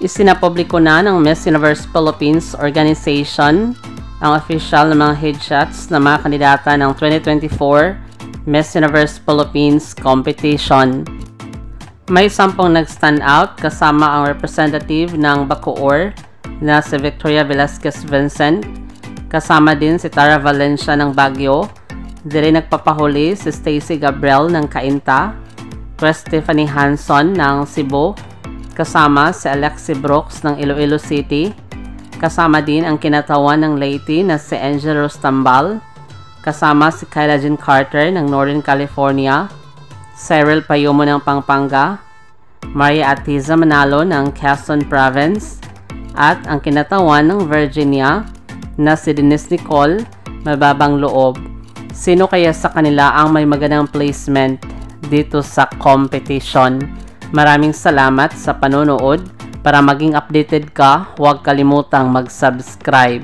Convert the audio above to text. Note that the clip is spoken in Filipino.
Isinapubliko na ng Miss Universe Philippines Organization ang official na mga headshots ng mga kandidata ng 2024 Miss Universe Philippines Competition. May 10 nag-stand out kasama ang representative ng Bacoor na si Victoria Velasquez Vincent, kasama din si Tara Valencia ng Baguio, dili nagpapahuli si Stacy Gabriel ng Cainta, Chris Stephanie Hanson ng Cebu, kasama si Alexi Brooks ng Iloilo City, kasama din ang kinatawan ng Leyte na si Angel Rostambal, kasama si Kyla Jean Carter ng Northern California, Cyril Payumo ng Pampanga, Maria Atiza Manalo ng Quezon Province, at ang kinatawan ng Virginia na si Denise Nicole Mababang Loob. Sino kaya sa kanila ang may magandang placement dito sa competition? Maraming salamat sa panonood. Para maging updated ka, huwag kalimutang mag-subscribe.